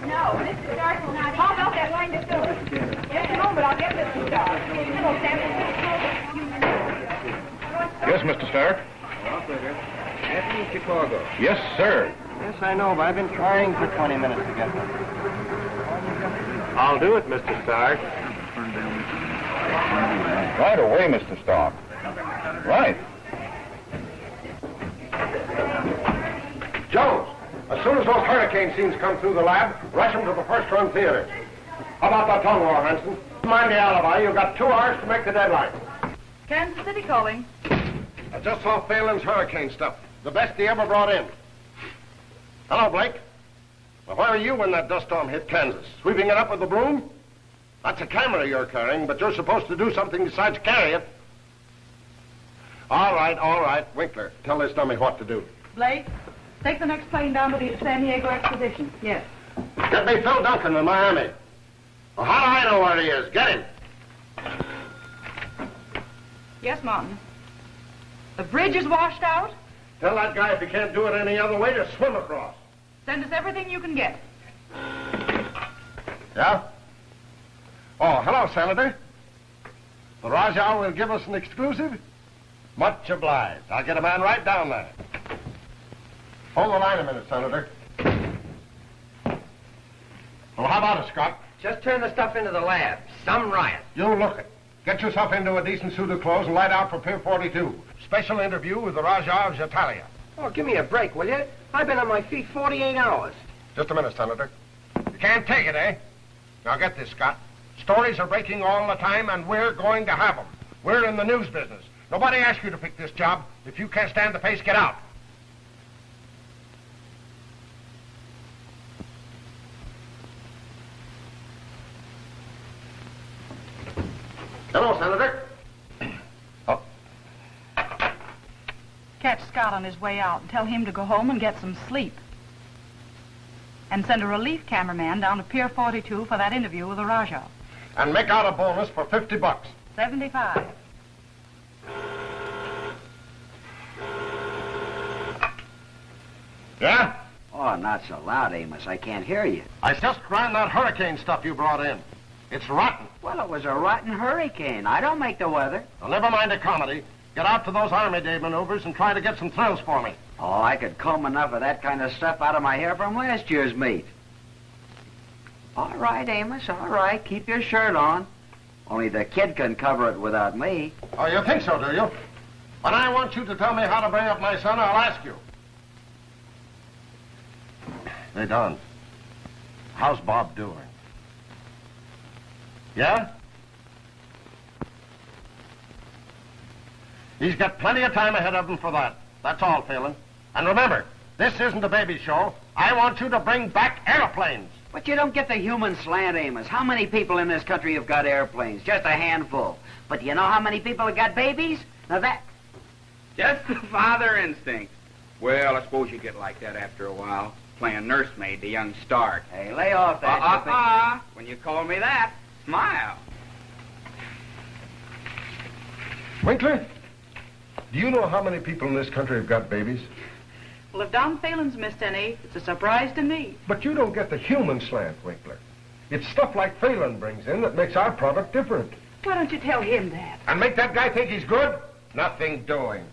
No, Mr. Starke will not. How about that line to fill it? Just a moment, I'll get Mr. Starke. Hello, Sam. Yes, Mr. Starke? Operator, Anthony Chicago. Yes, sir. Yes, I know, but I've been trying for 20 minutes to get them. I'll do it, Mr. Starke. Right away, Mr. Starke. Right. Jones, as soon as those hurricane scenes come through the lab, rush them to the first-run theater. How about that tongue war, Hanson? Mind the alibi. You've got 2 hours to make the deadline. Kansas City calling. I just saw Phelan's hurricane stuff. The best he ever brought in. Hello, Blake. Well, where were you when that dust storm hit Kansas? Sweeping it up with the broom? That's a camera you're carrying, but you're supposed to do something besides carry it. All right. Winkler, tell this dummy what to do. Blake, take the next plane down to the San Diego Exposition. Yes. Get me Phil Duncan in Miami. Well, how do I know where he is? Get him. Yes, Martin. The bridge is washed out. Tell that guy if he can't do it any other way to swim across. Send us everything you can get. Yeah? Oh, hello, Senator. The Rajah will give us an exclusive? Much obliged. I'll get a man right down there. Hold the line a minute, Senator. Well, how about it, Scott? Just turn the stuff into the lab. Some riot. You look it. Get yourself into a decent suit of clothes and light out for Pier 42. Special interview with the Rajah of Jatalia. Oh, give me a break, will you? I've been on my feet 48 hours. Just a minute, Senator. You can't take it, eh? Now get this, Scott. Stories are breaking all the time, and we're going to have them. We're in the news business. Nobody asked you to pick this job. If you can't stand the pace, get out. Hello, Senator. Oh. Catch Scott on his way out and tell him to go home and get some sleep. And send a relief cameraman down to Pier 42 for that interview with the Rajah. And make out a bonus for $50. 75. Yeah? Oh, not so loud, Amos. I can't hear you. I just ran that hurricane stuff you brought in. It's rotten. Well, it was a rotten hurricane. I don't make the weather. Well, never mind the comedy. Get out to those Army Day maneuvers and try to get some thrills for me. Oh, I could comb enough of that kind of stuff out of my hair from last year's meet. All right, Amos, all right. Keep your shirt on. Only the kid can cover it without me. Oh, you think so, do you? When I want you to tell me how to bring up my son, I'll ask you. Hey, Don. How's Bob doing? Yeah? He's got plenty of time ahead of him for that. That's all, Phelan. And remember, this isn't a baby show. I want you to bring back airplanes. But you don't get the human slant, Amos. How many people in this country have got airplanes? Just a handful. But do you know how many people have got babies? Now that... Just the father instinct. Well, I suppose you get like that after a while, playing nursemaid to young Starke. Hey, lay off that. When you call me that, smile. Winkler, do you know how many people in this country have got babies? Well, if Don Phelan's missed any, it's a surprise to me. But you don't get the human slant, Winkler. It's stuff like Phelan brings in that makes our product different. Why don't you tell him that? And make that guy think he's good? Nothing doing.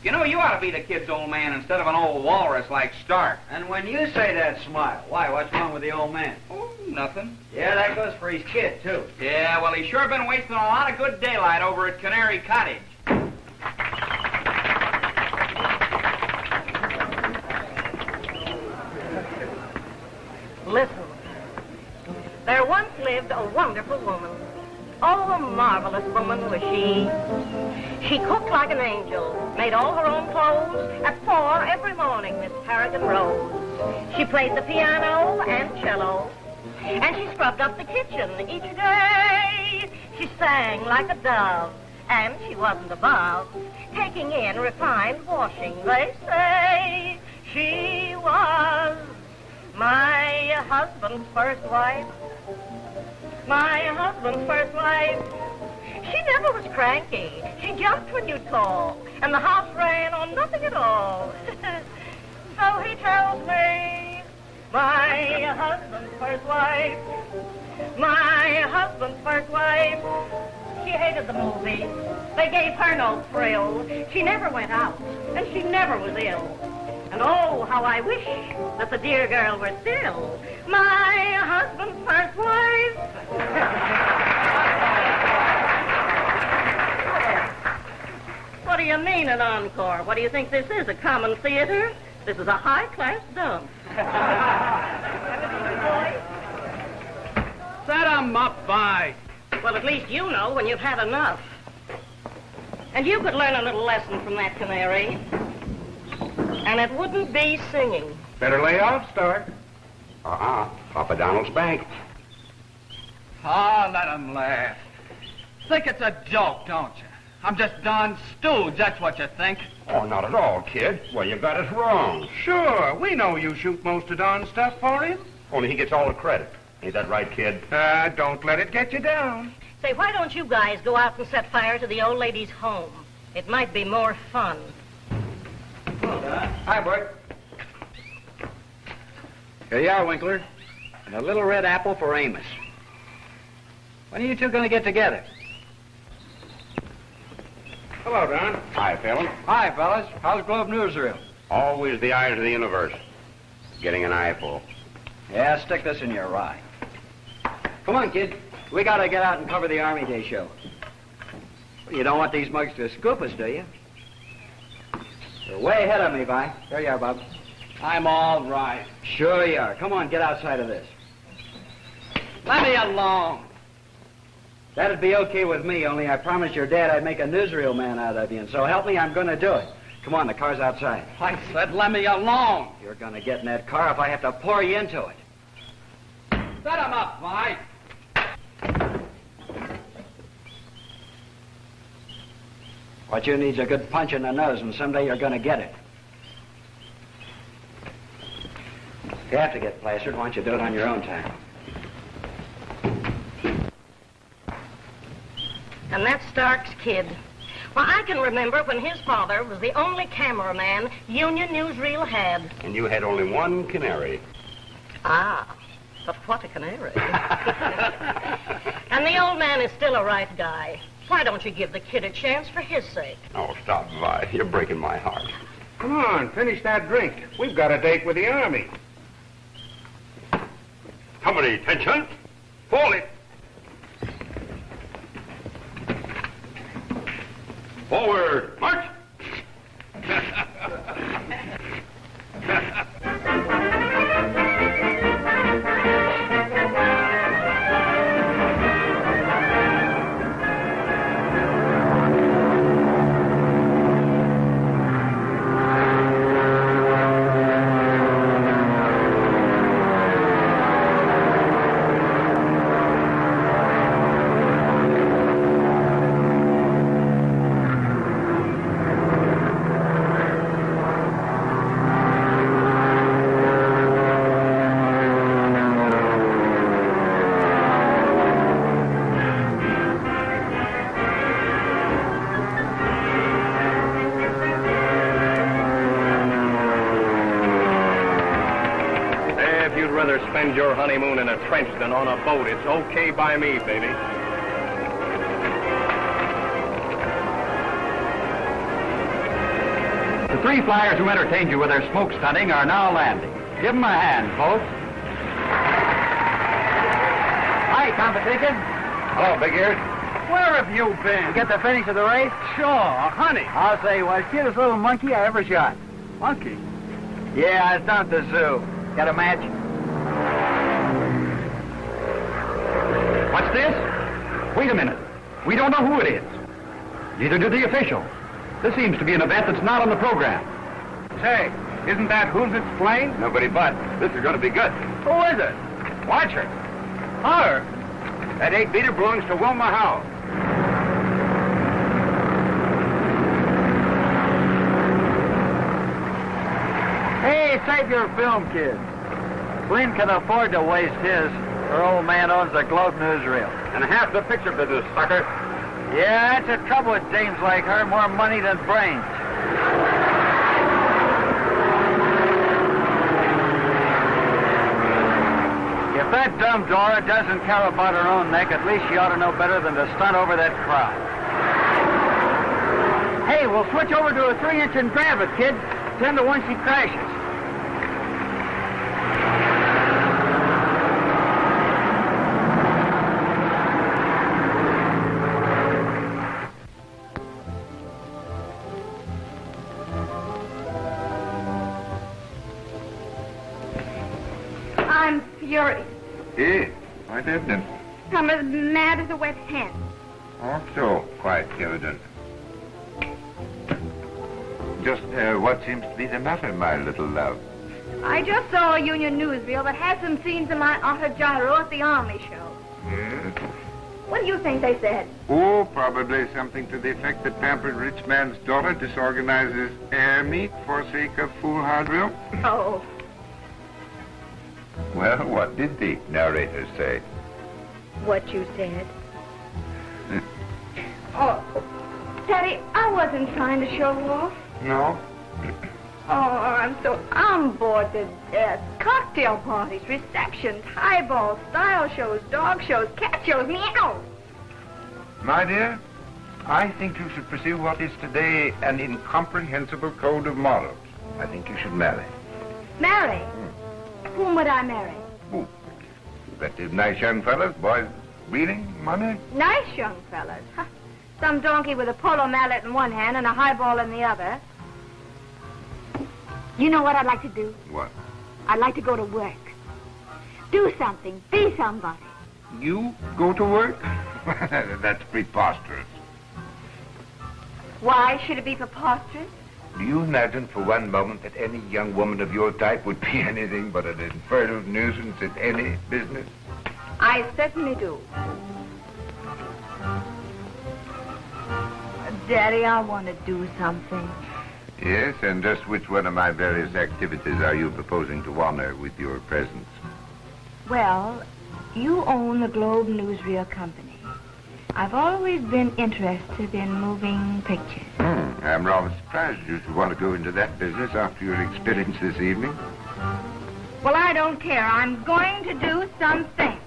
You know, you ought to be the kid's old man instead of an old walrus like Starke. And when you say that, smile. Why, what's wrong with the old man? Oh, nothing. Yeah, that goes for his kid, too. Yeah, well, he's sure been wasting a lot of good daylight over at Canary Cottage. Listen. There once lived a wonderful woman. Oh, a marvelous woman was she. She cooked like an angel, made all her own clothes. At 4 every morning, Miss Harrigan rose. She played the piano and cello, and she scrubbed up the kitchen each day. She sang like a dove, and she wasn't above taking in refined washing, they say. She was my husband's first wife. My husband's first wife. She never was cranky. She jumped when you'd call, and the house ran on nothing at all. So he tells me, my husband's first wife, she hated the movies. They gave her no thrill. She never went out, and she never was ill. And oh, how I wish that the dear girl were still my husband's first wife. What do you mean an encore? What do you think this is, a common theater? This is a high-class dump. Set 'em up, Vi. Well, at least you know when you've had enough. And you could learn a little lesson from that canary. And it wouldn't be singing. Better lay off, Starke. Papa Donald's bank. Ah, let 'em laugh. Think it's a joke, don't you? I'm just Don's stooge, that's what you think. Oh, not at all, kid. Well, you got us wrong. Sure, we know you shoot most of Don's stuff for him. Only he gets all the credit. Ain't that right, kid? Don't let it get you down. Say, why don't you guys go out and set fire to the old lady's home? It might be more fun. Hi, Bert. Here you are, Winkler. And a little red apple for Amos. When are you two going to get together? Hello, Dunn. Hi, Phelan. Hi, fellas. How's Globe Newsreel? Always the eyes of the universe. Getting an eyeful. Yeah, stick this in your eye. Come on, kid. We got to get out and cover the Army Day show. You don't want these mugs to scoop us, do you? You're way ahead of me, Vi. There you are, Bob. I'm all right. Sure you are. Come on, get outside of this. Let me alone. That'd be okay with me, only I promised your dad I'd make a newsreel man out of you, and so help me, I'm going to do it. Come on, the car's outside. I said let me alone. You're going to get in that car if I have to pour you into it. Set 'em up, Vi. What you need's a good punch in the nose, and someday you're going to get it. If you have to get plastered, why don't you do it on your own time? And that's Starke's kid. Well, I can remember when his father was the only cameraman Union Newsreel had. And you had only one canary. Ah, but what a canary. And the old man is still a right guy. Why don't you give the kid a chance for his sake? Oh, stop, Vi. You're breaking my heart. Come on, finish that drink. We've got a date with the Army. Company, attention. Hold it. Forward, march. Spend your honeymoon in a trench than on a boat. It's okay by me, baby. The three flyers who entertained you with their smoke stunting are now landing. Give them a hand, folks. Hi, competition. Hello, Big Ears. Where have you been? You get the finish of the race? Sure, honey. I'll say he was cutest little monkey I ever shot. Monkey? Yeah, I was down at the zoo. Got a match? What's this? Wait a minute. We don't know who it is. Neither do the officials. This seems to be an event that's not on the program. Say, isn't that who's its plane? Nobody but. This is going to be good. Who is it? Watch her. Her? That 8-beater belongs to Wilma Howell. Hey, save your film, kids. Flynn can afford to waste his. Her old man owns the Globe Newsreel. And half the picture business, sucker. Yeah, that's the trouble with dames like her. More money than brains. If that dumb Dora doesn't care about her own neck, at least she ought to know better than to stunt over that crowd. Hey, we'll switch over to a 3-inch and grab it, kid. 10 to 1 she crashes. I'm furious. Eh, what evidence? I'm as mad as a wet hen. Also quite evident. Just what seems to be the matter, my little love? I just saw a Union Newsreel that had some scenes of my otter gyro at the Army show. Yes? What do you think they said? Oh, probably something to the effect that pampered rich man's daughter disorganizes air meat for sake of foolhardy. Oh. Well, what did the narrator say? What you said. Oh, Daddy, I wasn't trying to show off. No? Oh, I'm bored to death. Cocktail parties, receptions, highballs, style shows, dog shows, cat shows, meow. My dear, I think you should pursue what is today an incomprehensible code of morals. I think you should marry. Marry? Whom would I marry? Ooh, plenty of nice young fellas, boys, breeding, money. Nice young fellas. Huh. Some donkey with a polo mallet in one hand and a highball in the other. You know what I'd like to do? What? I'd like to go to work. Do something. Be somebody. You go to work? That's preposterous. Why should it be preposterous? Do you imagine for one moment that any young woman of your type would be anything but an infernal nuisance in any business? I certainly do. Daddy, I want to do something. Yes, and just which one of my various activities are you proposing to honor with your presence? Well, you own the Globe Newsreel Company. I've always been interested in moving pictures. I'm rather surprised you should want to go into that business after your experience this evening. Well, I don't care. I'm going to do something.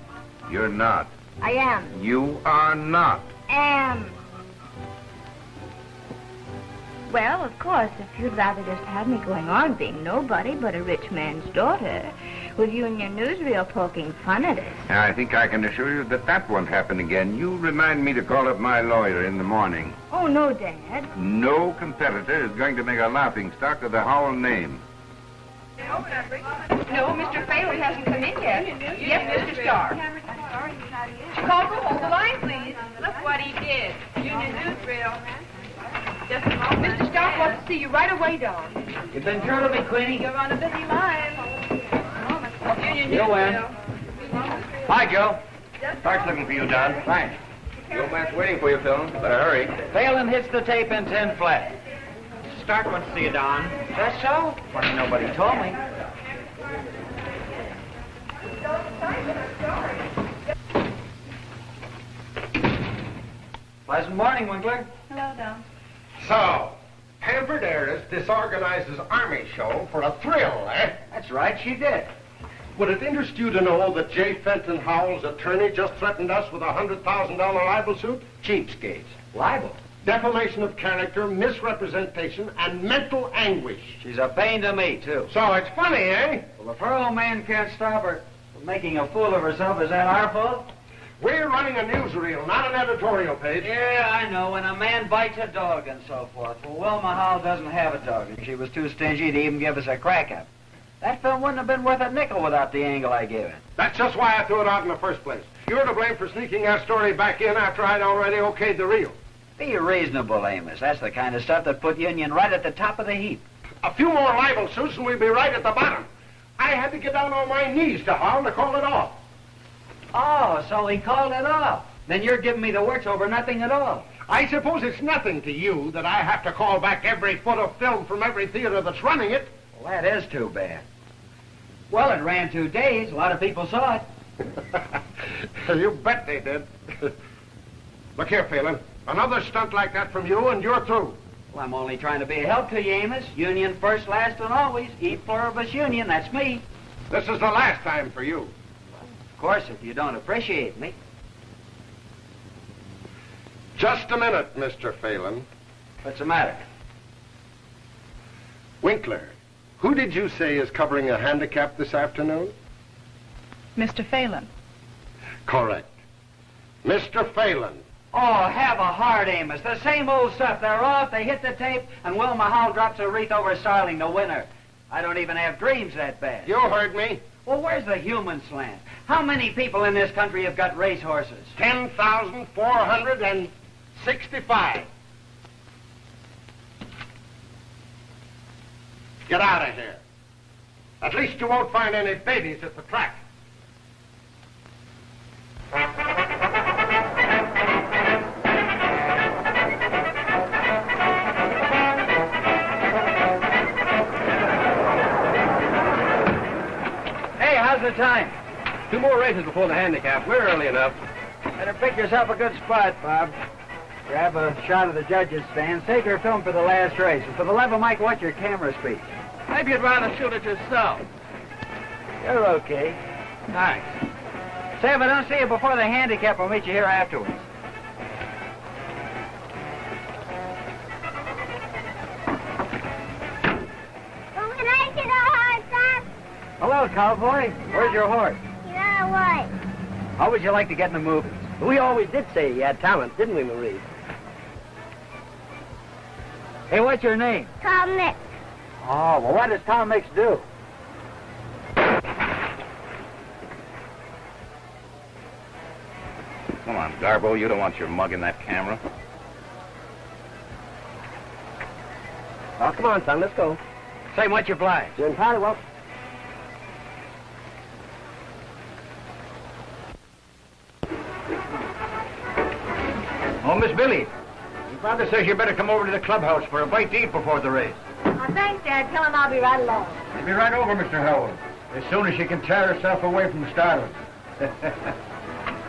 You're not. I am. You are not. Am. Well, of course, if you'd rather just have me going on being nobody but a rich man's daughter, with you and your newsreel poking fun at us. I think I can assure you that that won't happen again. You remind me to call up my lawyer in the morning. Oh, no, Dad. No competitor is going to make a laughing stock of the Howell name. No, Mr. Phelan hasn't come in yet. Yes, Mr. Starke. Corporal, hold the line, please. Look what he did. Union Newsreel. Just a moment. Mr. Starke wants to see you right away, Don. You've been true to me, Queenie. You're on a busy line. Union You win. Newsreel. Hi, Joe. Starke's looking for you, Dunn. Thanks. The old man's waiting for you, Phelan. Better hurry. Phelan hits the tape in 10 flat. Starke wants to see you, Don. That's so? Funny nobody told me. Pleasant morning, Winkler. Hello, Don. So, pampered heiress disorganizes army show for a thrill, eh? That's right, she did. Would it interest you to know that J. Fenton Howell's attorney just threatened us with a $100,000 libel suit? Cheapskates. Libel. Defamation of character, misrepresentation, and mental anguish. She's a pain to me, too. So it's funny, eh? Well, if her old man can't stop her from making a fool of herself, is that our fault? We're running a newsreel, not an editorial page. Yeah, I know. When a man bites a dog and so forth. Well, Wilma Howell doesn't have a dog, and she was too stingy to even give us a crack at it. That film wouldn't have been worth a nickel without the angle I gave it. That's just why I threw it out in the first place. You're to blame for sneaking that story back in after I'd already okayed the reel. Be reasonable, Amos. That's the kind of stuff that put Union right at the top of the heap. A few more libel suits and we'd be right at the bottom. I had to get down on my knees to Howell to call it off. Oh, so he called it off. Then you're giving me the works over nothing at all. I suppose it's nothing to you that I have to call back every foot of film from every theater that's running it. Well, that is too bad. Well, it ran 2 days. A lot of people saw it. You bet they did. Look here, Phelan. Another stunt like that from you, and you're through. Well, I'm only trying to be a help to you, Amos. Union first, last, and always. E pluribus union, that's me. This is the last time for you. Of course, if you don't appreciate me. Just a minute, Mr. Phelan. What's the matter? Winkler, who did you say is covering a handicap this afternoon? Mr. Phelan. Correct. Mr. Phelan. Oh, have a heart, Amos. The same old stuff. They're off, they hit the tape, and Wilma Howell drops a wreath over Starling, the winner. I don't even have dreams that bad. You heard me. Well, where's the human slant? How many people in this country have got racehorses? 10,465. Get out of here. At least you won't find any babies at the track. Hey, how's the time? 2 more races before the handicap. We're early enough. Better pick yourself a good spot, Bob. Grab a shot of the judges' stand. Take your film for the last race. And for the love of Mike, what's your camera speed? Maybe you'd rather shoot it yourself. You're okay. Thanks. Say, if I don't see you before the handicap, I'll meet you here afterwards. Hello, cowboy. Where's your horse? Yeah, what? How would you like to get in the movies? We always did say he had talent, didn't we, Marie? Hey, what's your name? Tom Mix. Oh, well, what does Tom Mix do? Come on, Garbo, you don't want your mug in that camera. Oh, come on, son, let's go. Say, much obliged. You're entirely welcome. Oh, Miss Billy. Your father says you better come over to the clubhouse for a bite to eat before the race. Oh, thanks, Dad. Tell him I'll be right along. She'll be right over, Mr. Howell, as soon as she can tear herself away from Starling.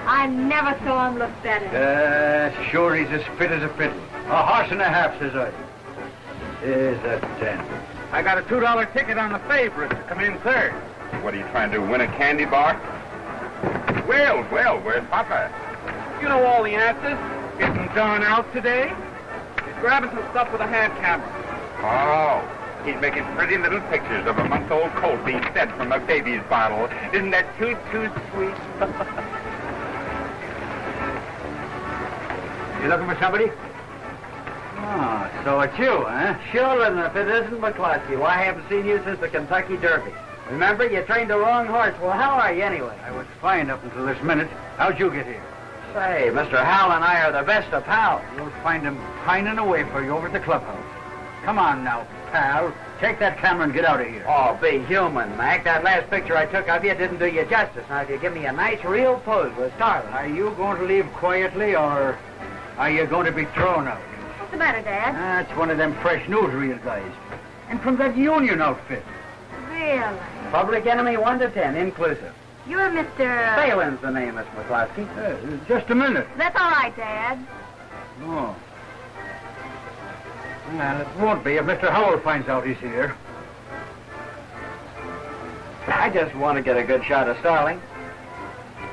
I never saw him look better. Sure, he's as fit as a fiddle. A horse and a half, says I. Is that 10? I got a $2 ticket on the favorite to come in third. What are you trying to win a candy bar? Well, where's Papa? You know all the answers. Getting Dunn out today. He's grabbing some stuff with a hand camera. Oh, he's making pretty little pictures of a month-old colt being fed from a baby's bottle. Isn't that too sweet? You looking for somebody? Oh, so it's you, huh? Sure, and if it isn't McCluskey, well, I haven't seen you since the Kentucky Derby. Remember, you trained the wrong horse. Well, how are you anyway? I was fine up until this minute. How'd you get here? Say, Mr. Howell and I are the best of pals. You'll find him pining away for you over at the clubhouse. Come on now, pal. Take that camera and get out of here. Oh, be human, Mac. That last picture I took of you didn't do you justice. Now, if you give me a nice, real pose with Starling. Are you going to leave quietly, or are you going to be thrown out? What's the matter, Dad? That's one of them fresh Newsreel guys. And from that union outfit. Really? Public enemy 1 to 10, inclusive. You're Mr. Phelan's the name, Miss McCluskey. Just a minute. That's all right, Dad. Oh. Well, it won't be if Mr. Howell finds out he's here. I just want to get a good shot of Starling.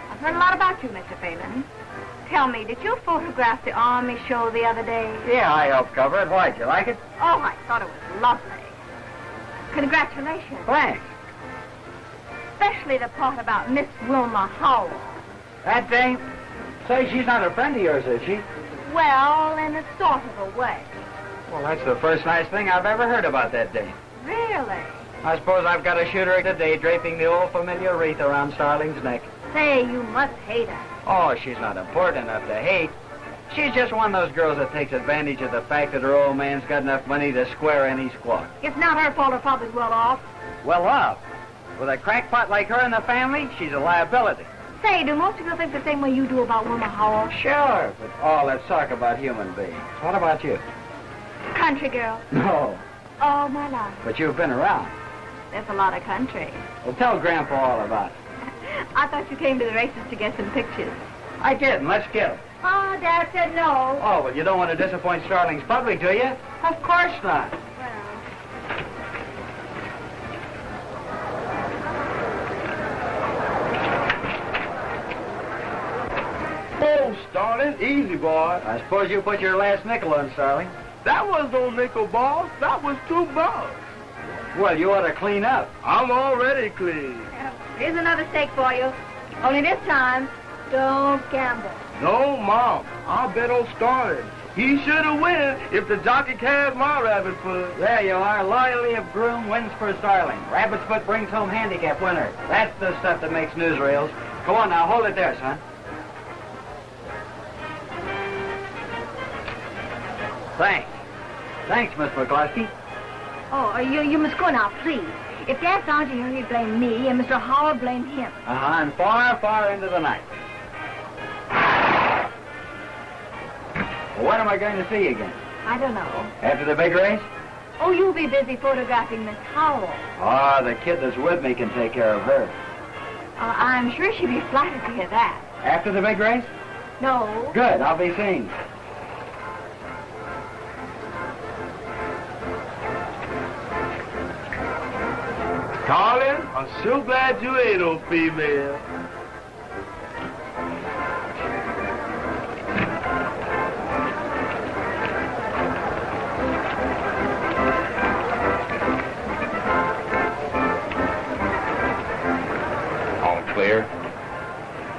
I've heard a lot about you, Mr. Phelan. Tell me, did you photograph the Army show the other day? Yeah, I helped cover it. Why'd you like it? Oh, I thought it was lovely. Congratulations. Thanks. Especially the part about Miss Wilma Howell. That dame? Say, she's not a friend of yours, is she? Well, in a sort of a way. Well, that's the first nice thing I've ever heard about that dame. Really? I suppose I've got to shoot her today, draping the old familiar wreath around Starling's neck. Say, you must hate her. Oh, she's not important enough to hate. She's just one of those girls that takes advantage of the fact that her old man's got enough money to square any squawk. It's not her fault her father's well off. Well off? With a crackpot like her in the family, she's a liability. Say, do most of you think the same way you do about Wilma Howell? Sure, but all that talk about human beings. What about you? Country girl. No. All my life. But you've been around. There's a lot of country. Well, tell Grandpa all about it. I thought you came to the races to get some pictures. I did, and let's get them. Oh, Dad said no. Oh, well, you don't want to disappoint Starling's public, do you? Of course not. Oh, Starling, easy, boy. I suppose you put your last nickel on, Starling. That was no nickel, boss. That was $2. Well, you ought to clean up. I'm already clean. Here's another steak for you. Only this time, don't gamble. No, Mom. I'll bet old Starling. He should have win if the jockey carries my rabbit foot. There you are. Loyalty of groom wins for Starling. Rabbit's foot brings home handicap winner. That's the stuff that makes newsreels. Come on now, hold it there, son. Thanks. Thanks, Miss McCloskey. Oh, you must go now, please. If Dad found you here, he'd blame me, and Mr. Howell blame him. And far, far into the night. Well, when am I going to see you again? I don't know. After the big race? Oh, you'll be busy photographing Miss Howell. Oh, the kid that's with me can take care of her. I'm sure she'd be flattered to hear that. After the big race? No. Good, I'll be seeing you. Darling, I'm so glad you ain't no female. All clear.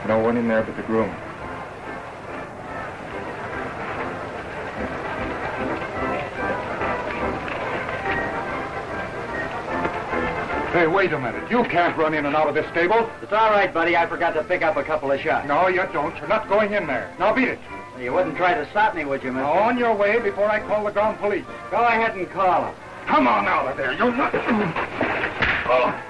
No one in there but the groom. Hey, wait a minute. You can't run in and out of this stable. It's all right, buddy. I forgot to pick up a couple of shots. No, you don't. You're not going in there. Now beat it. Well, you wouldn't try to stop me, would you, mister? On your way before I call the ground police. Go ahead and call them. Come on out of there. You're not... Oh.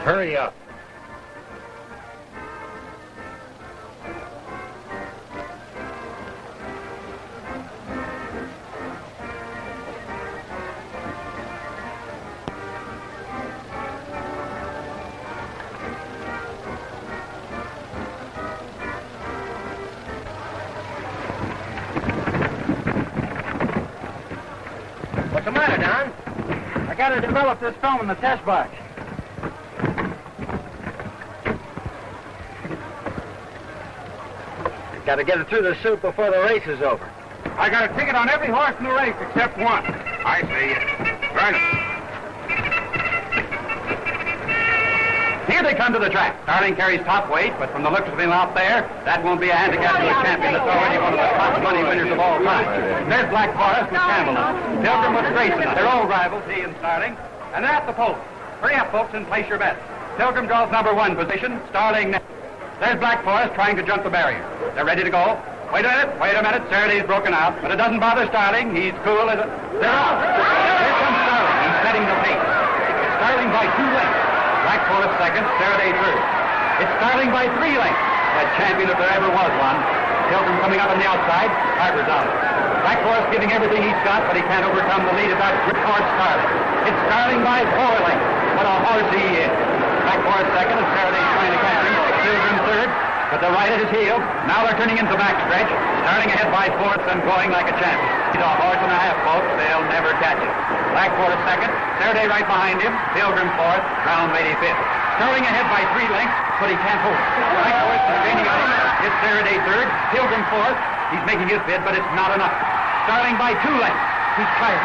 Hurry up. What's the matter, Dunn? I got to develop this film in the test box. Got to get it through the soup before the race is over. I got a ticket on every horse in the race except one. I see. Right. Here they come to the track. Starling carries top weight, but from the looks of him out there, that won't be a handicap to a champion that's already one of the top money winners of all time. There's Black Forest with Camelot. Pilgrim with Grayson. They're old rivals, he and Starling. And they're at the post. Hurry up, folks, and place your bets. Pilgrim draws number 1 position. Starling next. There's Black Forest trying to jump the barrier. They're ready to go. Wait a minute. Saraday's broken out, but it doesn't bother Starling. He's cool as a... They're out. Here comes Starling. He's setting the pace. It's Starling by 2 lengths. Black Forest second, Saraday third. It's Starling by 3 lengths. That champion if there ever was one. Pilgrim coming up on the outside. Harper's out. Black Forest giving everything he's got, but he can't overcome the lead of that grip horse Starling. It's Starling by 4 lengths. What a horse he is. Black Forest second, and Saraday's trying to catch him. Pilgrim third, but they're right at his heels. Now they're turning into backstretch. Starting ahead by 4th and going like a champion. He's a horse and a half, folks. They'll never catch him. Black Forest second, Saraday right behind him. Pilgrim 4th, Brown Lady 5th. Starling ahead by 3 lengths, but he can't hold. Black Forest is gaining on him. It's Saraday 3rd, Pilgrim 4th. He's making his bid, but it's not enough. Starling by 2 lengths. He's tired.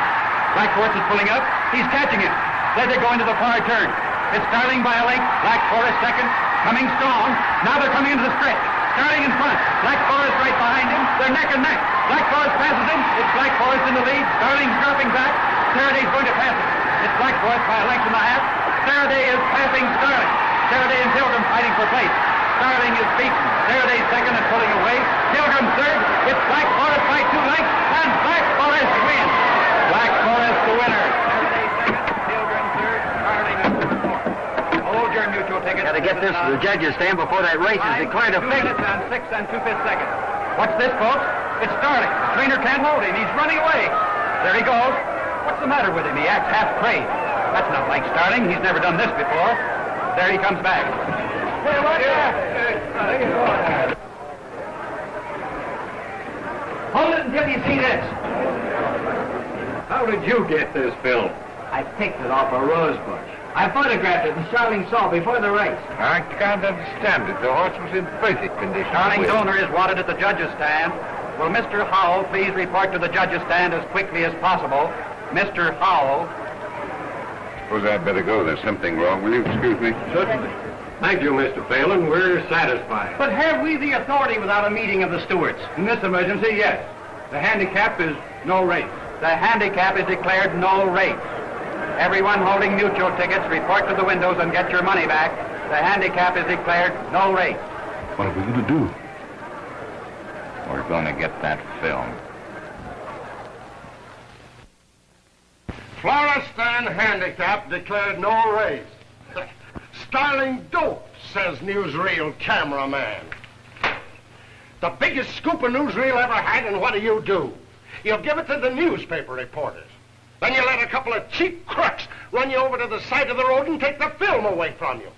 Black Forest is pulling up. He's catching him. Then they're going to the far turn. It's Starling by a length. Black Forest second. Coming strong. Now they're coming into the stretch. Starling in front. Black Forest right behind him. They're neck and neck. Black Forest passes him. It's Black Forest in the lead. Starling's dropping back. Faraday's going to pass it. It's Black Forest by a length and a half. Faraday is passing Starling. Faraday and Pilgrim fighting for place. Starling is beaten. Faraday's second and pulling away. Pilgrim third. It's Black Forest by 2 lengths, and Black Forest wins. Black Forest the winner. Faraday second. Pilgrim third. Starling is fourth. Hold your neutral ticket. Got to get this to the judges' stand before that race is declared a 2 fake. minutes and 6 2/5 seconds. What's this, folks? It's Starling. Trainer can't hold him. He's running away. There he goes. What's the matter with him? He acts half crazed. That's not like Starling. He's never done this before. There he comes back. Hey, what's that? Hold it until you see this. How did you get this film? I picked it off a rose bush. I photographed it and Starling saw before the race. I can't understand it. The horse was in perfect condition. Starling's owner is wanted at the judges' stand. Will Mr. Howell please report to the judges' stand as quickly as possible? Mr. Howell. Suppose I'd better go. There's something wrong. Will you excuse me? Certainly. Thank you, Mr. Phelan. We're satisfied. But have we the authority without a meeting of the stewards? In this emergency, yes. The handicap is no race. The handicap is declared no race. Everyone holding neutral tickets, report to the windows and get your money back. The handicap is declared no race. What are we going to do? We're going to get that film. Florestan handicap declared no race. Starling dope, says Newsreel cameraman. The biggest scoop a Newsreel ever had, and what do? You give it to the newspaper reporters. Then you let a couple of cheap crooks run you over to the side of the road and take the film away from you.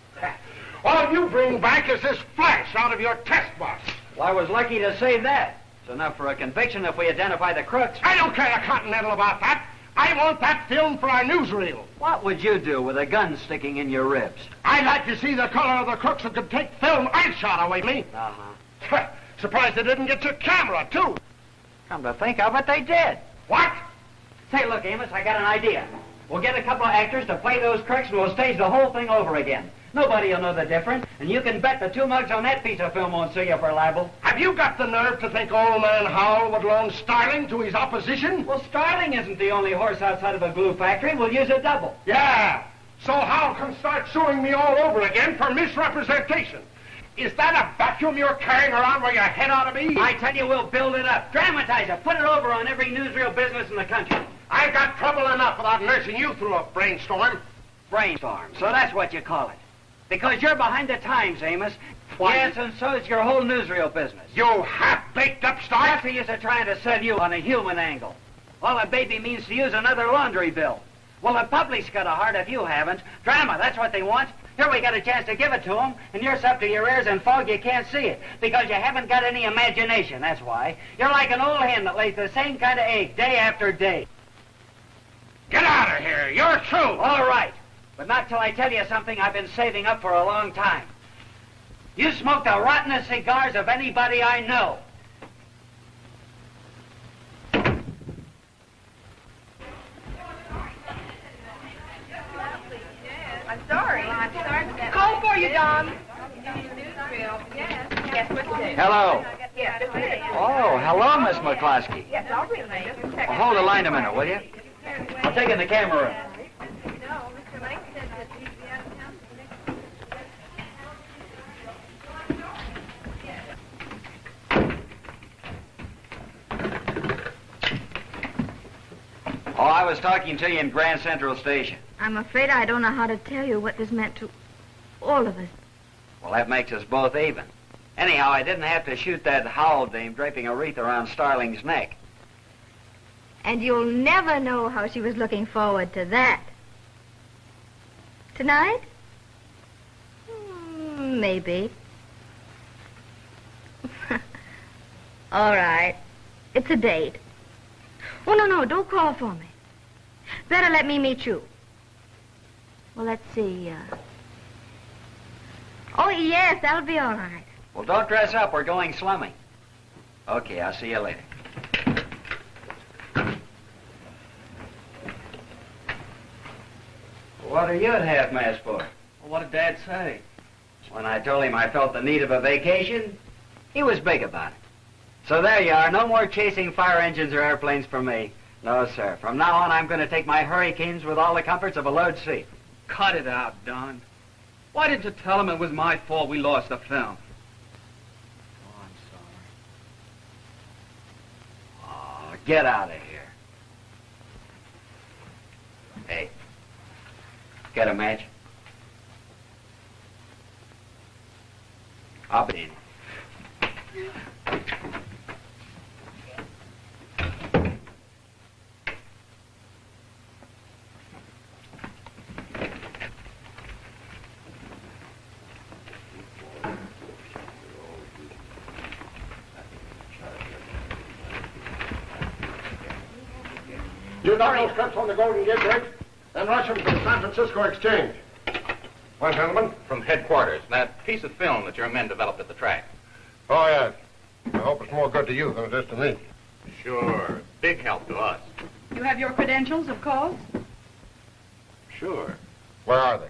All you bring back is this flash out of your test box. Well, I was lucky to save that. It's enough for a conviction if we identify the crooks. I don't care a continental about that. I want that film for our newsreel. What would you do with a gun sticking in your ribs? I'd like to see the color of the crooks that could take film I shot away me. Uh-huh. Surprised they didn't get your camera, too. Come to think of it, they did. What? Say, look, Amos, I got an idea. We'll get a couple of actors to play those crooks and we'll stage the whole thing over again. Nobody will know the difference, and you can bet the 2 mugs on that piece of film won't sue you for libel. Have you got the nerve to think old man Howell would loan Starling to his opposition? Well, Starling isn't the only horse outside of a glue factory. We'll use a double. Yeah, so Howell can start suing me all over again for misrepresentation. Is that a vacuum you're carrying around where your head ought to be? I tell you, we'll build it up, dramatize it, put it over on every newsreel business in the country. I've got trouble enough without nursing you through a brainstorm. Brainstorm, so that's what you call it. Because you're behind the times, Amos. Why? Yes, and so is your whole newsreel business. You half-baked upstart. That's the use of trying to sell you on a human angle. All a baby means to use another laundry bill. Well, the public's got a heart if you haven't. Drama, that's what they want. Here we got a chance to give it to them, and you're up to your ears in fog you can't see it. Because you haven't got any imagination, that's why. You're like an old hen that lays the same kind of egg day after day. Get out of here. You're through. All right. But not till I tell you something I've been saving up for a long time. You smoke the rottenest cigars of anybody I know. I'm sorry. Call for you, Don. Yes, what's it? Hello. Yes, it's it. Oh, hello, Miss McCloskey. Yes, I'll bring it. Just a second. Well, hold the line a minute, will you? I'll take in the camera. Oh, I was talking to you in Grand Central Station. I'm afraid I don't know how to tell you what this meant to all of us. Well, that makes us both even. Anyhow, I didn't have to shoot that Howell dame draping a wreath around Starling's neck. And you'll never know how she was looking forward to that. Tonight? Maybe. All right. It's a date. Oh, no, don't call for me. Better let me meet you. Well, let's see. Oh, yes, that'll be all right. Well, don't dress up. We're going slumming. Okay, I'll see you later. What are you at half-mast for? Well, what did Dad say? When I told him I felt the need of a vacation, He was big about it. So there you are. No more chasing fire engines or airplanes for me. No, sir. From now on, I'm going to take my hurricanes with all the comforts of a load seat. Cut it out, Dunn. Why didn't you tell him it was my fault we lost the film? Oh, I'm sorry. Oh, get out of here. Hey, get a match? I'll be in. You got those trips on the Golden Gate Bridge? Then rush them to the San Francisco Exchange. Well, gentlemen? From headquarters, that piece of film that your men developed at the track. Oh, yes. I hope it's more good to you than it is to me. Sure. Big help to us. You have your credentials, of course? Sure. Where are they?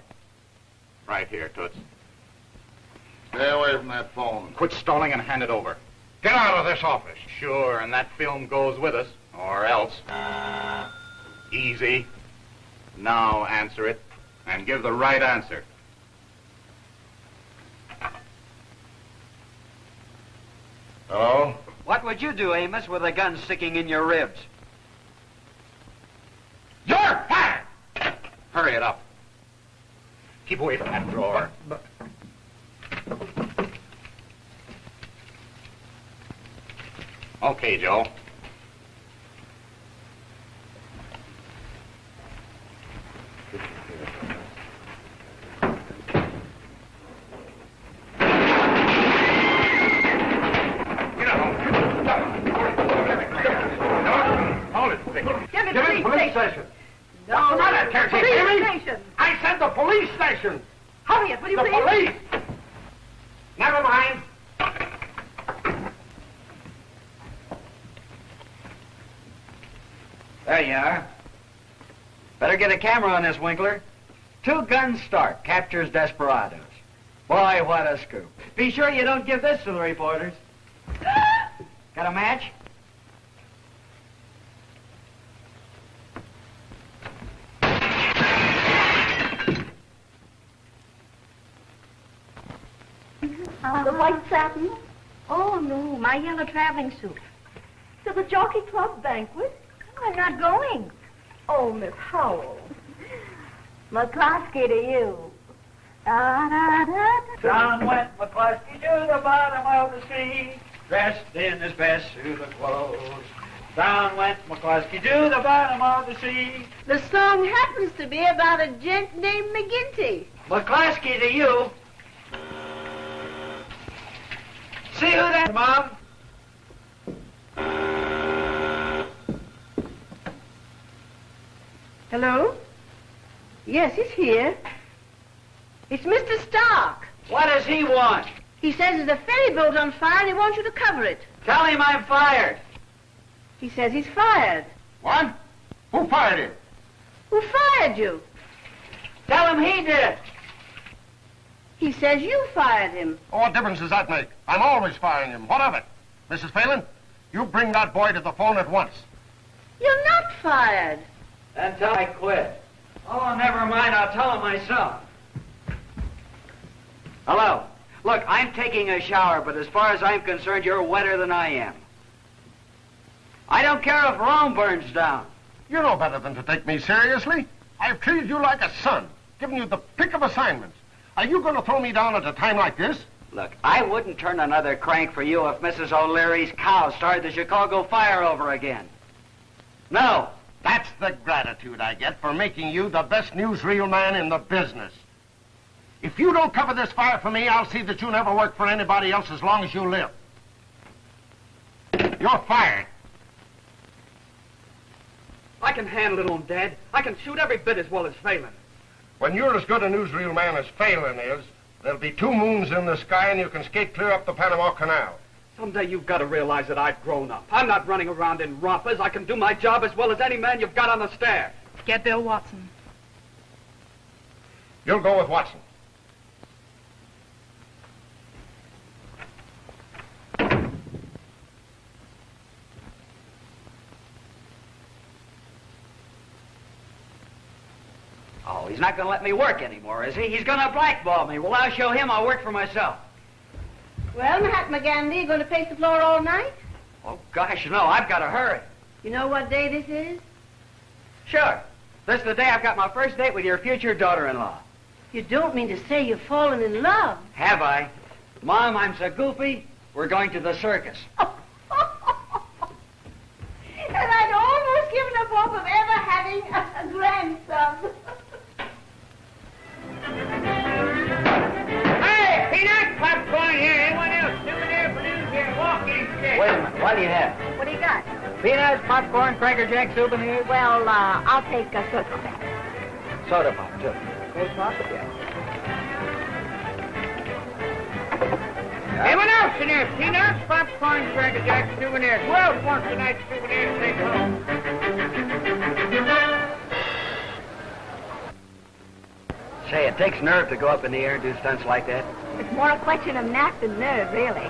Right here, Toots. Stay away from that phone. Quit stalling and hand it over. Get out of this office. Sure, and that film goes with us. Or else. Easy. Now answer it. And give the right answer. Hello? What would you do, Amos, with a gun sticking in your ribs? You're fired! Hurry it up. Keep away from that drawer. Okay, Joe. Give me the police station. No. What's the matter, caretaker? Police Jimmy? station. I said the police station. Hurry it, will you The please? police. Never mind. There you are. Better get a camera on this, Winkler. 2 guns start. Captures desperados. Boy, what a scoop. Be sure you don't give this to the reporters. Got a match? The white satin? Oh, no, my yellow traveling suit. To the Jockey Club banquet? I'm not going. Oh, Miss Howell. McCloskey to you. Da-da-da-da. Down went McCluskey to the bottom of the sea, dressed in his best suit of clothes. Down went McCluskey to the bottom of the sea. The song happens to be about a gent named McGinty. McCluskey to you. See who that, Mom? Hello? Yes, he's here. It's Mr. Starke. What does he want? He says there's a ferry boat on fire and he wants you to cover it. Tell him I'm fired. He says he's fired. What? Who fired him? Who fired you? Tell him he did. He says you fired him. Oh, what difference does that make? I'm always firing him. What of it? Mrs. Phelan, you bring that boy to the phone at once. You're not fired. Then tell him I quit. Oh, never mind. I'll tell him myself. Hello. Look, I'm taking a shower, but as far as I'm concerned, you're wetter than I am. I don't care if Rome burns down. You're no better than to take me seriously. I've treated you like a son, given you the pick of assignments. Are you going to throw me down at a time like this? Look, I wouldn't turn another crank for you if Mrs. O'Leary's cow started the Chicago fire over again. No. That's the gratitude I get for making you the best newsreel man in the business. If you don't cover this fire for me, I'll see that you never work for anybody else as long as you live. You're fired. I can handle it on Dad. I can shoot every bit as well as Phelan. When you're as good a newsreel man as Phelan is, there'll be 2 moons in the sky and you can skate clear up the Panama Canal. Someday you've got to realize that I've grown up. I'm not running around in rompers. I can do my job as well as any man you've got on the staff. Get Bill Watson. You'll go with Oh, he's not going to let me work anymore, is he? He's going to blackball me. Well, I'll show him I'll work for myself. Well, Mahatma Gandhi, you going to pace the floor all night? Oh, gosh, no. I've got to hurry. You know what day this is? Sure. This is the day I've got my first date with your future daughter-in-law. You don't mean to say you've fallen in love. Have I? Mom, I'm so goofy. We're going to the circus. And I'd almost given up hope of ever having a grandson. Hey, peanut popcorn here. Anyone else? Souvenir balloons here. Walking stick. Wait a minute. What do you have? What do you got? Peanuts, popcorn, Cracker Jack, souvenirs. Well, I'll take a soda pop. Soda pop, too. Cold pop? Yeah. Anyone else in here? Peanuts, popcorn, Cracker Jack, souvenirs. Who else wants tonight's souvenir to take home? Say, it takes nerve to go up in the air and do stunts like that. It's more a question of knack than nerve, really.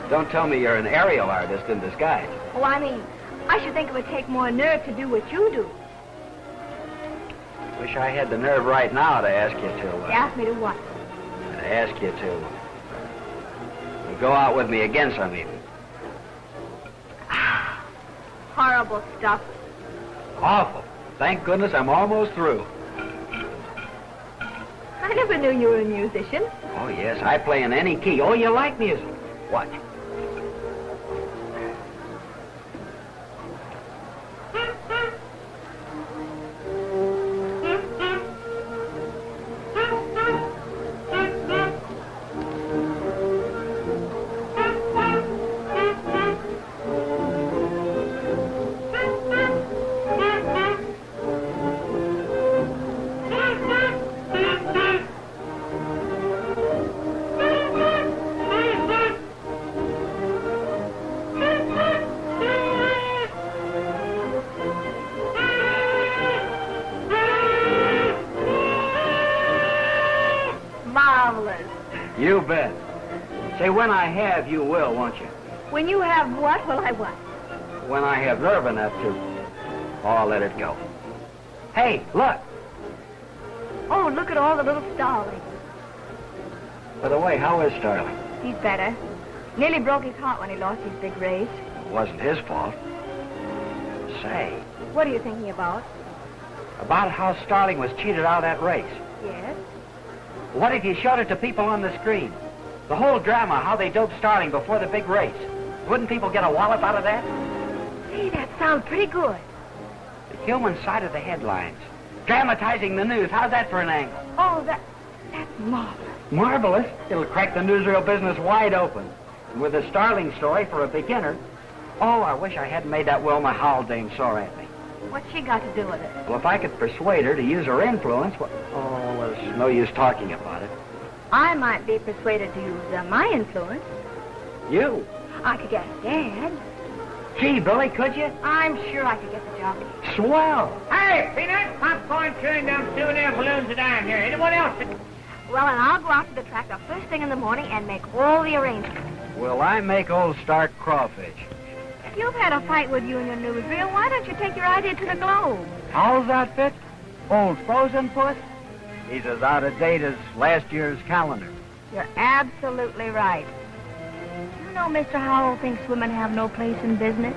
Don't tell me you're an aerial artist in disguise. Oh, I mean, I should think it would take more nerve to do what you do. Wish I had the nerve right now to ask you to... You asked me to what? To ask you to go out with me again some evening. Horrible stuff. Awful. Thank goodness I'm almost through. I never knew you were a musician. Oh, yes, I play in any key. Oh, you like music? Watch. You bet. Say, when I have, you will, won't you? When you have what, will I what? When I have nerve enough to. Oh, I'll let it go. Hey, look. Oh, look at all the little starlings. By the way, how is Starling? He's better. Nearly broke his heart when he lost his big race. It wasn't his fault. Say. What are you thinking about? About how Starling was cheated out of that race. Yes? What if you showed it to people on the screen? The whole drama, how they doped Starling before the big race. Wouldn't people get a wallop out of that? Hey, that sounds pretty good. The human side of the headlines. Dramatizing the news. How's that for an angle? Oh, that's marvelous. Marvelous? It'll crack the newsreel business wide open. And with a Starling story for a beginner. Oh, I wish I hadn't made that Wilma Howell dame sore at me. What's she got to do with it? Well, if I could persuade her to use her influence, well, there's no use talking about it. I might be persuaded to use my influence. You? I could get Dad. Gee, Billy, could you? I'm sure I could get the job. Swell. Hey, peanut, popcorn, chewing gum, souvenir balloons, and I'm here. Anyone else? Well, and I'll go out to the track the first thing in the morning and make all the arrangements. Will I make old Starke crawfish? If you've had a fight with you and your newsreel, why don't you take your idea to the Globe? How's that fit? Old frozen puss? He's as out of date as last year's calendar. You're absolutely right. You know Mr. Howell thinks women have no place in business.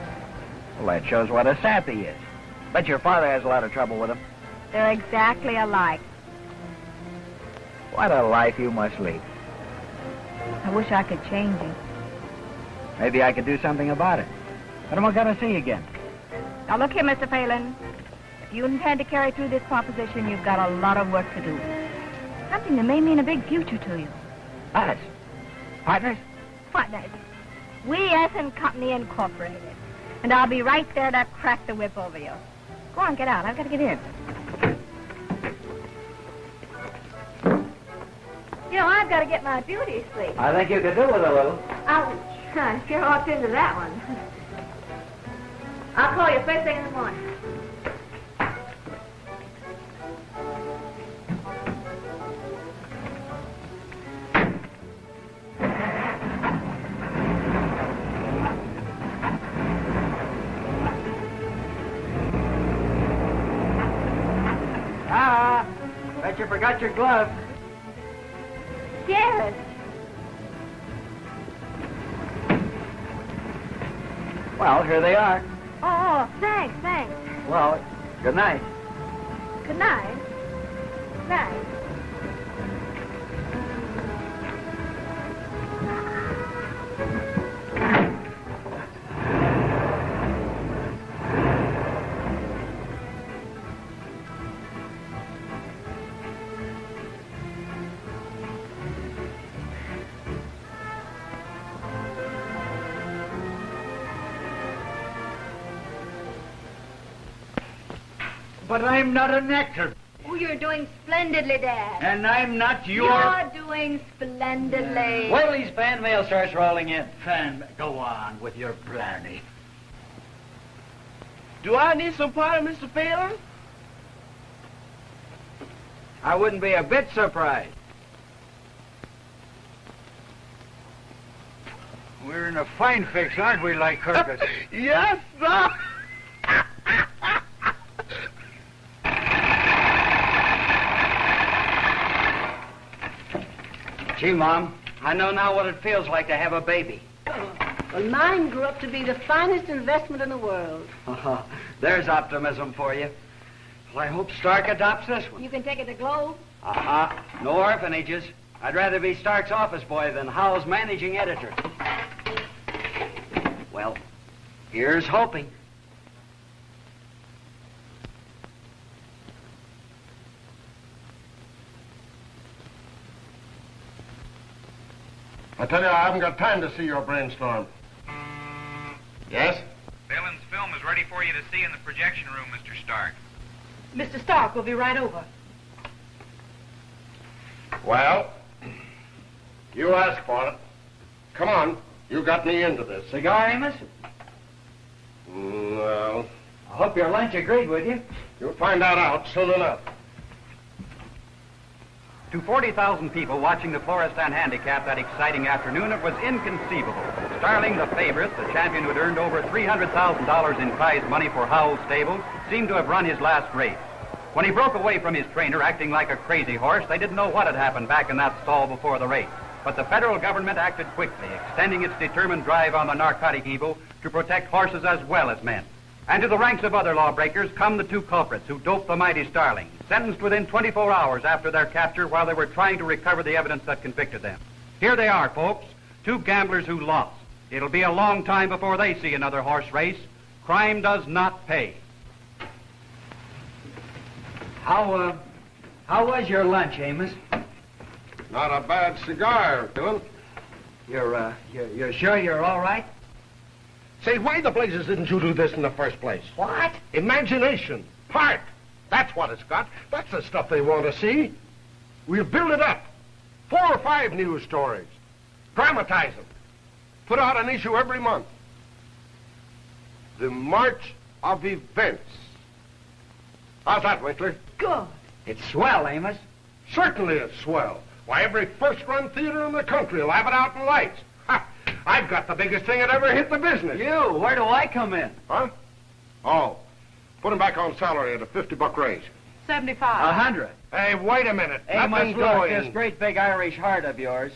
Well, that shows what a sap he is. Bet your father has a lot of trouble with him. They're exactly alike. What a life you must lead. I wish I could change it. Maybe I could do something about it. What am I going to see again? Now, look here, Mr. Phelan. If you intend to carry through this proposition, you've got a lot of work to do. Something that may mean a big future to you. Us? Partners? Partners. We S & Company Incorporated. And I'll be right there to crack the whip over you. Go on, get out. I've got to get in. You know, I've got to get my beauty sleep. I think you could do with a little. Ouch. I sure walked into that one. I'll call you first thing in the morning. you forgot your glove. Yes. Well, here they are. Oh, thanks. Well, good night. Good night. Night. But I'm not an actor. Oh, you're doing splendidly, Dad. And I'm not your... You're doing splendidly. Wait till these fan mail starts rolling in. Go on with your blarney. Do I need some pie, Mr. Phelan? I wouldn't be a bit surprised. We're in a fine fix, aren't we, like Kirkus? Yes, sir. Gee, Mom, I know now what it feels like to have a baby. Well, mine grew up to be the finest investment in the world. There's optimism for you. Well, I hope Starke adopts this one. You can take it to Globe. No orphanages. I'd rather be Starke's office boy than Howell's managing editor. Well, here's hoping. I tell you, I haven't got time to see your brainstorm. Yes? Phelan's film is ready for you to see in the projection room, Mr. Starke. Mr. Starke will be right over. Well, you asked for it. Come on, you got me into this. Cigar, Amos? Well... I hope your lunch agreed with you. You'll find that out soon enough. To 40,000 people watching the Florestan Handicap that exciting afternoon, it was inconceivable. Starling, the favorite, the champion who had earned over $300,000 in prize money for Howell's stables, seemed to have run his last race. When he broke away from his trainer, acting like a crazy horse, they didn't know what had happened back in that stall before the race. But the federal government acted quickly, extending its determined drive on the narcotic evil to protect horses as well as men. And to the ranks of other lawbreakers come the two culprits who doped the mighty Starling, sentenced within 24 hours after their capture while they were trying to recover the evidence that convicted them. Here they are, folks, two gamblers who lost. It'll be a long time before they see another horse race. Crime does not pay. How was your lunch, Amos? Not a bad cigar, Phelan. You're sure you're all right? Say, why the blazes didn't you do this in the first place? What? Imagination. Heart. That's what it's got. That's the stuff they want to see. We'll build it up. 4 or 5 news stories. Dramatize them. Put out an issue every month. The March of Events. How's that, Winkler? Good. It's swell, Amos. Certainly it's swell. Why, every first-run theater in the country will have it out in lights. Ha! I've got the biggest thing that ever hit the business. You? Where do I come in? Huh? Oh, put him back on salary at a $50 raise. 75. 100. Hey, wait a minute. Amos, Nothing's look, going. this great big Irish heart of yours.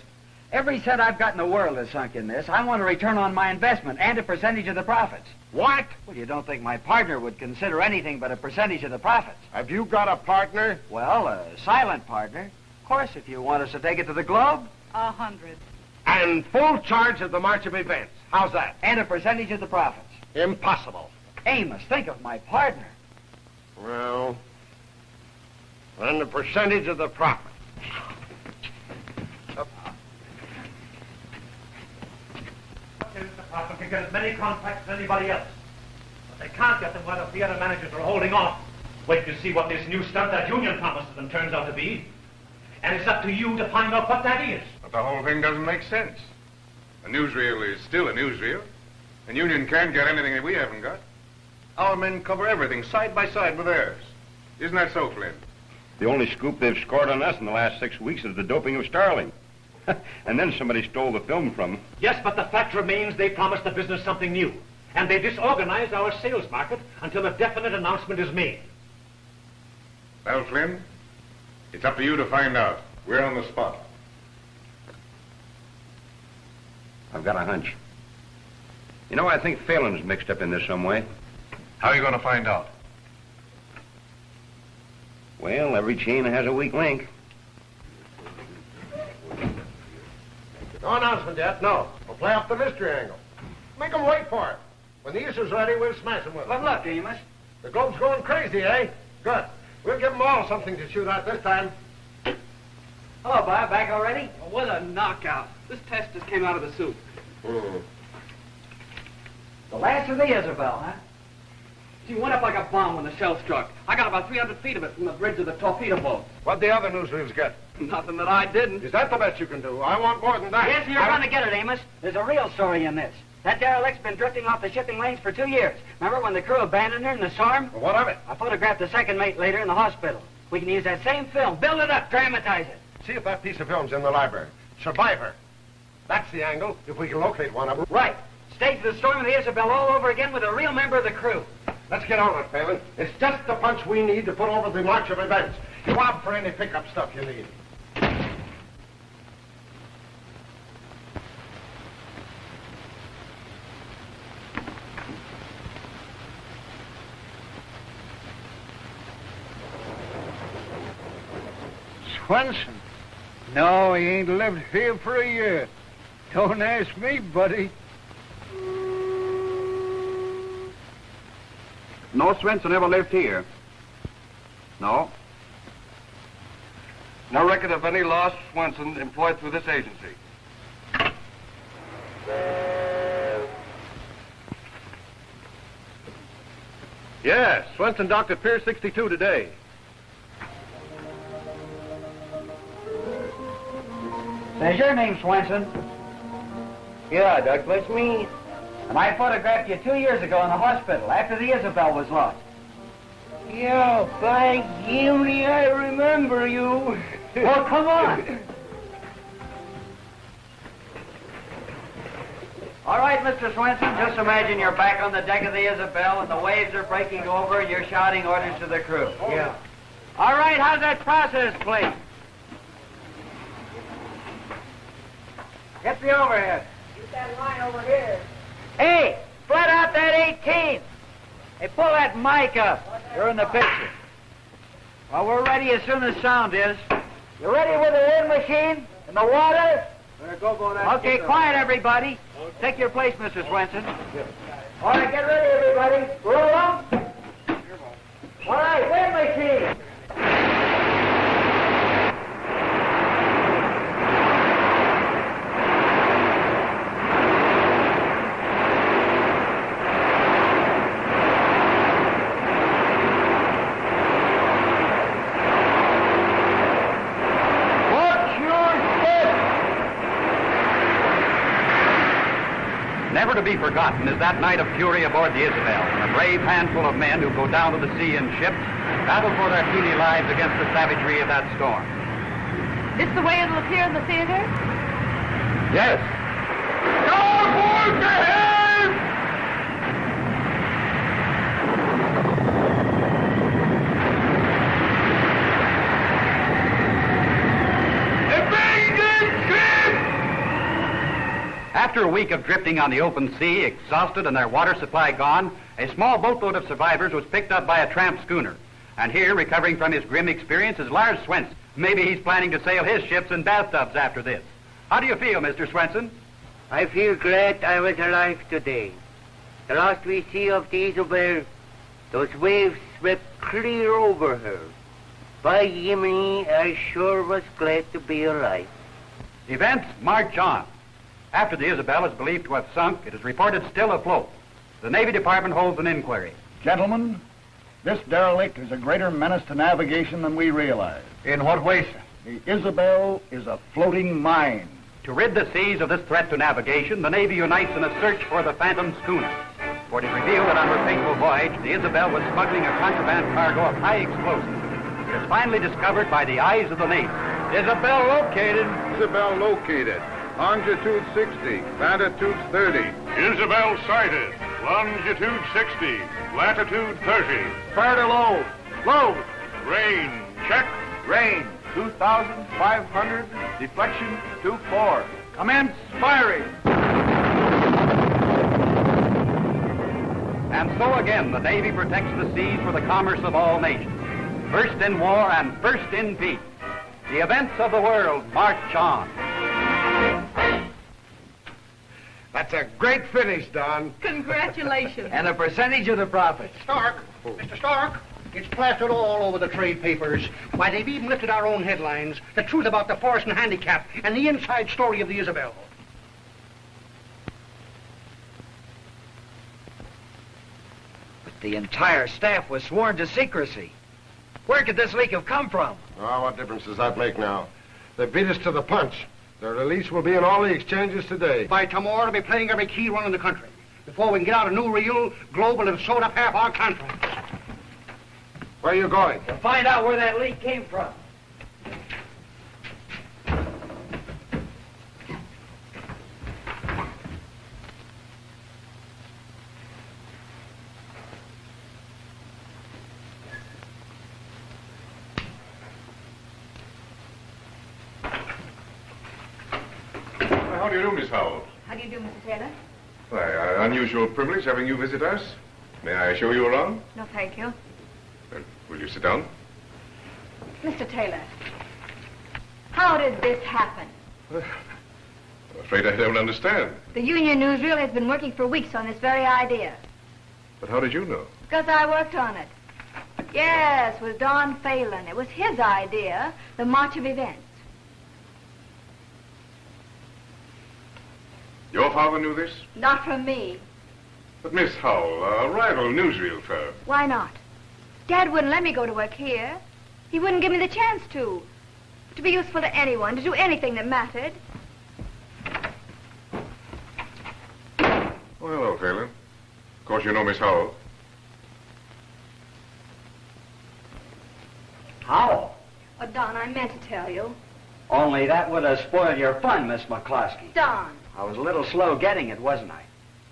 Every cent I've got in the world is sunk in this. I want a return on my investment and a percentage of the profits. What? Well, you don't think my partner would consider anything but a percentage of the profits? Have you got a partner? Well, a silent partner. Of course, if you want us to take it to the Globe. 100. And full charge of the March of Events. How's that? And a percentage of the profits. Impossible. Amos, think of my partner. Well, and the percentage of the profit. This department can get as many contracts as anybody else. But they can't get them while the theater managers are holding off. Wait to see what this new stunt that Union promises them turns out to be. And it's up to you to find out what that is. But the whole thing doesn't make sense. A newsreel is still a newsreel. And Union can't get anything that we haven't got. Our men cover everything side by side with theirs. Isn't that so, Flynn? The only scoop they've scored on us in the last 6 weeks is the doping of Starling. And then somebody stole the film from them. Yes, but the fact remains they promised the business something new. And they disorganized our sales market until a definite announcement is made. Well, Flynn, It's up to you to find out. We're on the spot. I've got a hunch. You know, I think Phelan's mixed up in this some way. How are you going to find out? Well, every chain has a weak link. No announcement yet, no. We'll play up the mystery angle. Make them wait for it. When the issue's ready, we'll smash them with it. Good luck, Amos. The globe's going crazy, eh? Good. We'll give them all something to shoot at this time. Hello, Bob. Back already? Oh, what a knockout. This test just came out of the soup. The last of the Isabel, huh? She went up like a bomb when the shell struck. I got about 300 feet of it from the bridge of the torpedo boat. What'd the other newsreels get? Nothing that I didn't. Is that the best you can do? I want more than that. Yes, you're going to get it, Amos. There's a real story in this. That derelict's been drifting off the shipping lanes for 2 years. Remember when the crew abandoned her in the storm? Well, what of it? I photographed the second mate later in the hospital. We can use that same film, build it up, dramatize it. See if that piece of film's in the library. Survivor. That's the angle, if we can locate one of them. Right. Stage the storm of the Isabel all over again with a real member of the crew. Let's get on it, Phelan. It's just the punch we need to put over the march of events. You opt for any pickup stuff you need. Swenson? No, he ain't lived here for a year. Don't ask me, buddy. No, Swenson ever lived here. No. No record of any lost Swenson employed through this agency. Yes, Swenson docked at Pier 62 today. Says your name, Swenson. Yeah, Doc, that's me. And I photographed you 2 years ago in the hospital after the Isabel was lost. Yeah, by Jiminy, I remember you. Well, come on. All right, Mr. Swenson, just imagine you're back on the deck of the Isabel and the waves are breaking over and you're shouting orders to the crew. Yeah. All right, how's that process, please? Get the overhead. Get that line over here. Hey, flat out that 18. Hey, pull that mic up. You're in the picture. Well, we're ready as soon as sound is. You ready with the wind machine and the water? Okay, quiet, everybody. Take your place, Mr. Swenson. All right, get ready, everybody. Roll up. All right, wind machine. Never to be forgotten is that night of fury aboard the Isabel, when a brave handful of men who go down to the sea in ships battle for their puny lives against the savagery of that storm. This the way it'll appear in the theater? Yes. After a week of drifting on the open sea, exhausted and their water supply gone, a small boatload of survivors was picked up by a tramp schooner. And here, recovering from his grim experience, is Lars Swenson. Maybe he's planning to sail his ships in bathtubs after this. How do you feel, Mr. Swenson? I feel glad I was alive today. The last we see of the Isabel, those waves swept clear over her. By Jiminy, I sure was glad to be alive. Events march on. After the Isabel is believed to have sunk, it is reported still afloat. The Navy Department holds an inquiry. Gentlemen, this derelict is a greater menace to navigation than we realize. In what way, sir? The Isabel is a floating mine. To rid the seas of this threat to navigation, the Navy unites in a search for the phantom schooner. For it is revealed that on her fateful voyage, the Isabel was smuggling a contraband cargo of high explosives. It is finally discovered by the eyes of the Navy. Isabel located. Isabel located. Longitude 60, latitude 30. Isabel sighted. Longitude 60, latitude 30. Fire to load. Load. Rain, check. Rain. 2,500, deflection 2-4. Commence firing. And so again, the Navy protects the seas for the commerce of all nations. First in war and first in peace. The events of the world march on. That's a great finish, Dunn. Congratulations. And a percentage of the profits. Starke, Mr. Starke, it's plastered all over the trade papers. Why, they've even lifted our own headlines. The truth about the Forest and Handicap and the inside story of the Isabel. But the entire staff was sworn to secrecy. Where could this leak have come from? Oh, what difference does that make now? They beat us to the punch. Their release will be in all the exchanges today. By tomorrow, they'll be playing every key run in the country. Before we can get out of Newsreel, Globe will have sold up half our contracts. Where are you going? To find out where that leak came from. How do you do, Miss Howell? How do you do, Mr. Taylor? Why, unusual privilege having you visit us. May I show you around? No, thank you. Will you sit down? Mr. Taylor, how did this happen? I'm afraid I don't understand. The Union Newsreel has been working for weeks on this very idea. But how did you know? Because I worked on it. Yes, with Don Phelan. It was his idea, the march of events. Your father knew this? Not from me. But Miss Howell, a rival newsreel firm. Why not? Dad wouldn't let me go to work here. He wouldn't give me the chance to be useful to anyone, to do anything that mattered. Oh, hello, Phelan. Of course, you know Miss Howell. Howell? Oh, Don, I meant to tell you. Only that would have spoiled your fun, Miss McCloskey. Don. I was a little slow getting it, wasn't I?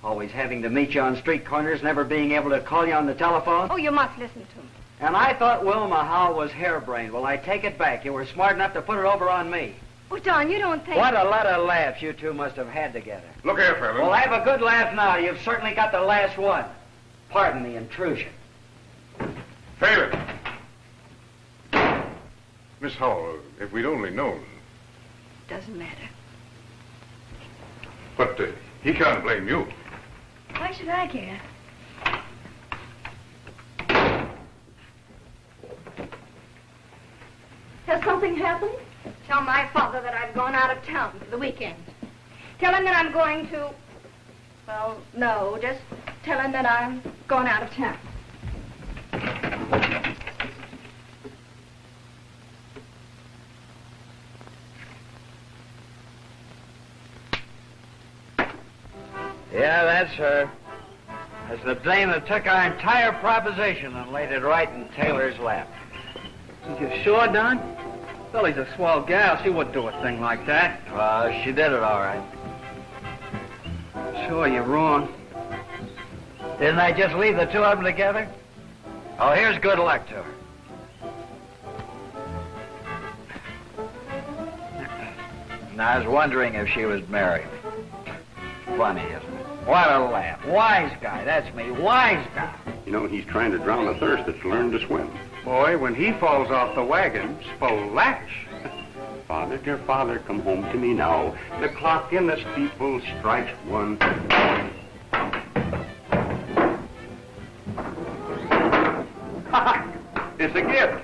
Always having to meet you on street corners, never being able to call you on the telephone. Oh, you must listen to me. And I thought Wilma Howell was harebrained. Well, I take it back. You were smart enough to put it over on me. Oh, Don, you don't think... What a lot of laughs you two must have had together. Look here, Phelan. Well, have a good laugh now. You've certainly got the last one. Pardon the intrusion. Phelan! Miss Howell, if we'd only known. Doesn't matter. But he can't blame you. Why should I care? Has something happened? Tell my father that I've gone out of town for the weekend. Tell him that I'm going to... Well, no, just tell him that I'm going out of town. Yeah, that's her. That's the dame that took our entire proposition and laid it right in Taylor's lap. You sure, Dunn? Billy's a swell gal. She wouldn't do a thing like that. She did it all right. Sure, you're wrong. Didn't I just leave the two of them together? Oh, here's good luck to her. And I was wondering if she was married. Funny, isn't it? What a laugh. Wise guy, that's me. Wise guy. You know, he's trying to drown a thirst that's learned to swim. Boy, when he falls off the wagon, splash. Father, dear father, come home to me now. The clock in the steeple strikes one. It's a gift.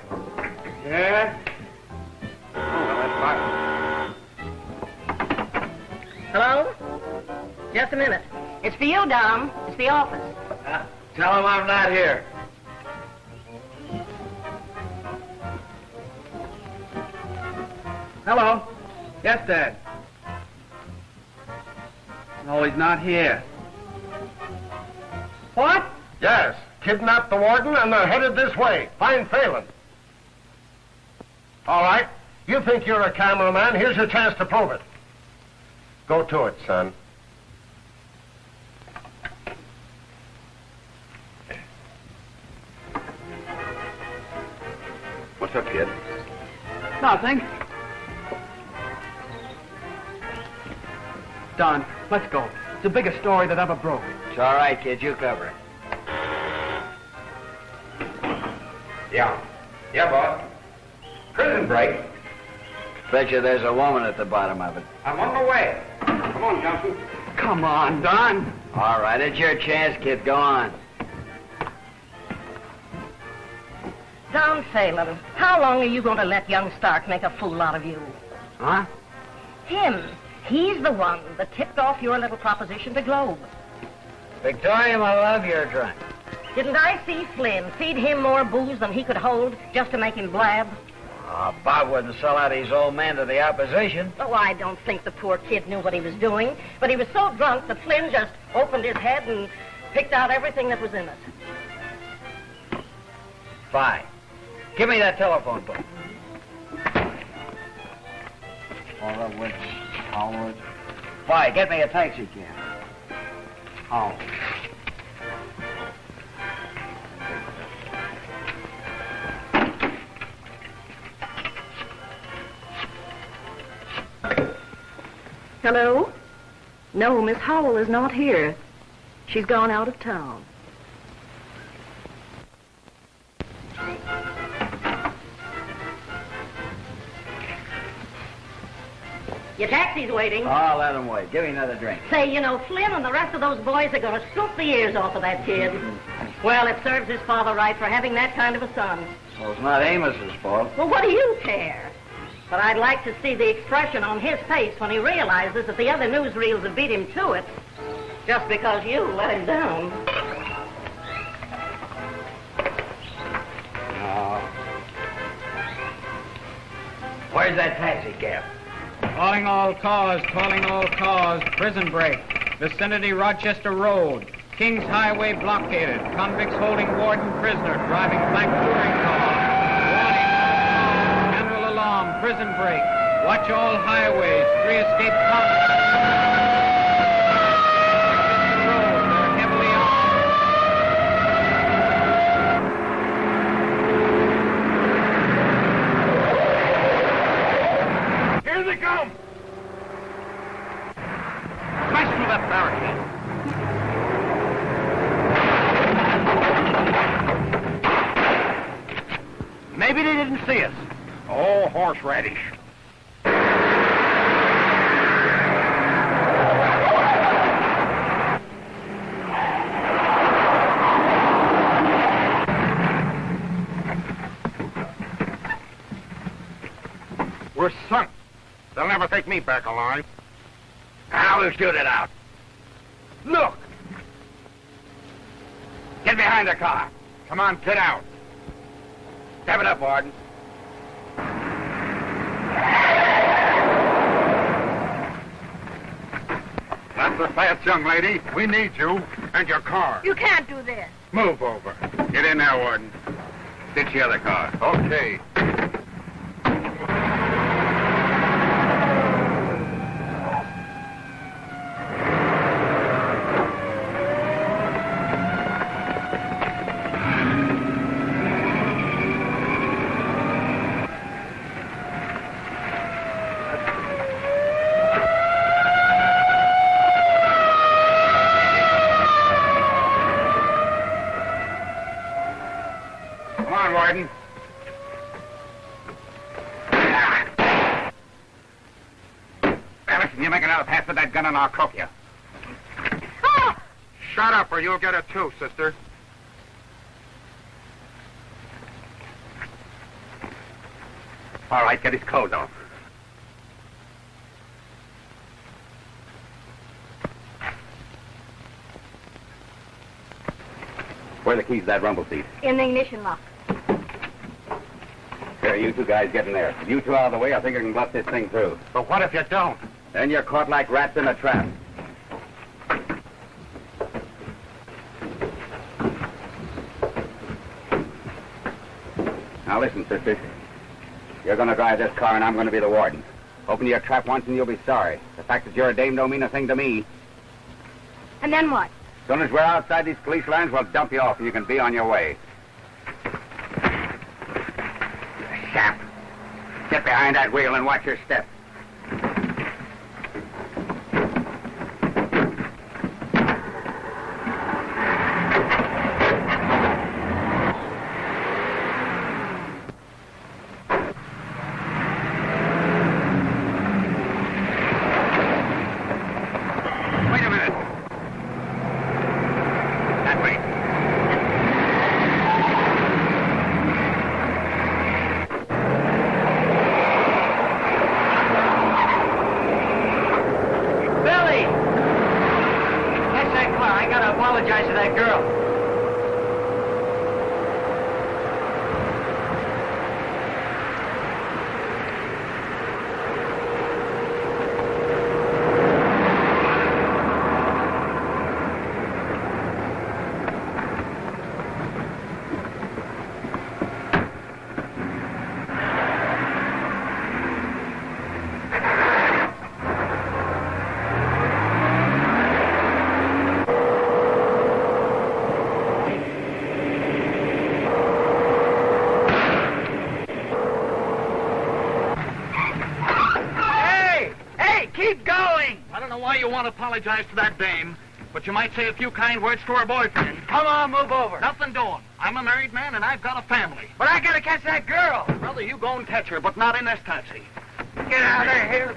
Yeah? Oh, that's fine. Hello? Just a minute. It's for you, Dom. It's the office. Tell him I'm not here. Hello? Yes, Dad. No, he's not here. What? Yes. Kidnapped the warden and they're headed this way. Find Phelan. All right. You think you're a cameraman. Here's your chance to prove it. Go to it, son. What's up, kid? Nothing. Dunn, let's go. It's the biggest story that ever broke. It's all right, kid. You cover it. Yeah, boss. Prison break. Bet you there's a woman at the bottom of it. I'm on my way. Come on, Johnson. Come on, Dunn. All right, it's your chance, kid. Go on. Don Phelan, how long are you going to let young Starke make a fool out of you? Huh? Him. He's the one that tipped off your little proposition to Globe. Victoria, my love, you're drunk. Didn't I see Flynn feed him more booze than he could hold just to make him blab? Oh, Bob wouldn't sell out his old man to the opposition. Oh, I don't think the poor kid knew what he was doing, but he was so drunk that Flynn just opened his head and picked out everything that was in it. Fine. Give me that telephone book. Onward. Fine, get me a taxi cab. Home. Hello? No, Miss Howell is not here. She's gone out of town. Your taxi's waiting. Oh, let him wait. Give me another drink. Say, you know, Flynn and the rest of those boys are going to scoop the ears off of that kid. Well, it serves his father right for having that kind of a son. Well, it's not Amos's fault. Well, what do you care? But I'd like to see the expression on his face when he realizes that the other newsreels have beat him to it just because you let him down. No. Where's that taxi cab? Calling all cars, prison break. Vicinity Rochester Road. Kings Highway blockaded. Convicts holding warden prisoner, driving black touring car. Warning, general alarm, prison break. Watch all highways, 3 escaped convicts. Road, they're heavily armed. Here they come! Smash through that barricade. Maybe they didn't see us. Oh, horseradish. We're sunk. They'll never take me back alive. Now we'll shoot it out. Look! Get behind the car. Come on, get out. Step it up, Warden. That's the fast, young lady. We need you and your car. You can't do this. Move over. Get in there, Warden. Ditch the other car. Okay. Warden. Listen, you make another pass with that gun and I'll croak you. Ah! Shut up or you'll get it too, sister. All right, get his clothes off. Where are the keys to that rumble seat? In the ignition lock. Here, you two guys get in there. If you two out of the way, I think I can bust this thing through. But what if you don't? Then you're caught like rats in a trap. Now listen, sister. You're going to drive this car and I'm going to be the warden. Open your trap once and you'll be sorry. The fact that you're a dame don't mean a thing to me. And then what? As soon as we're outside these police lines, we'll dump you off and you can be on your way. Sap. Get behind that wheel and watch your step. Apologize to that dame, but you might say a few kind words to her boyfriend. Come on, move over. Nothing doing. I'm a married man and I've got a family. But I gotta catch that girl. Brother, you go and catch her, but not in this taxi. Get out of here.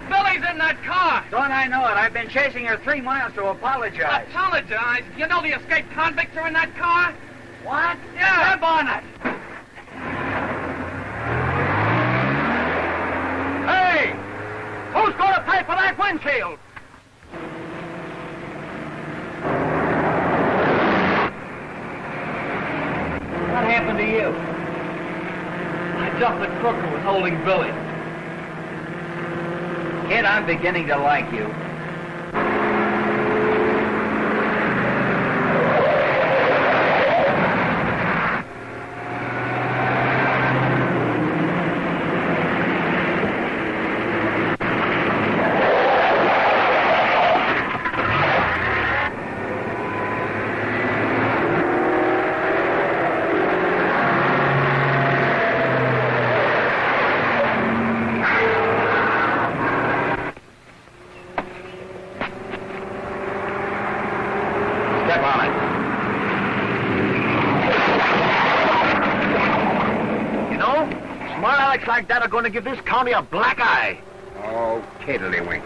Billy's in that car. Don't I know it? I've been chasing her 3 miles to apologize. Apologize? You know the escaped convicts are in that car? What? Yeah. Step on it. Hey! Who's going to pay for that windshield? What happened to you? I jumped the crook who was holding Billy. Kid, I'm beginning to like you. Like that are going to give this county a black eye. Oh, tiddlywinks.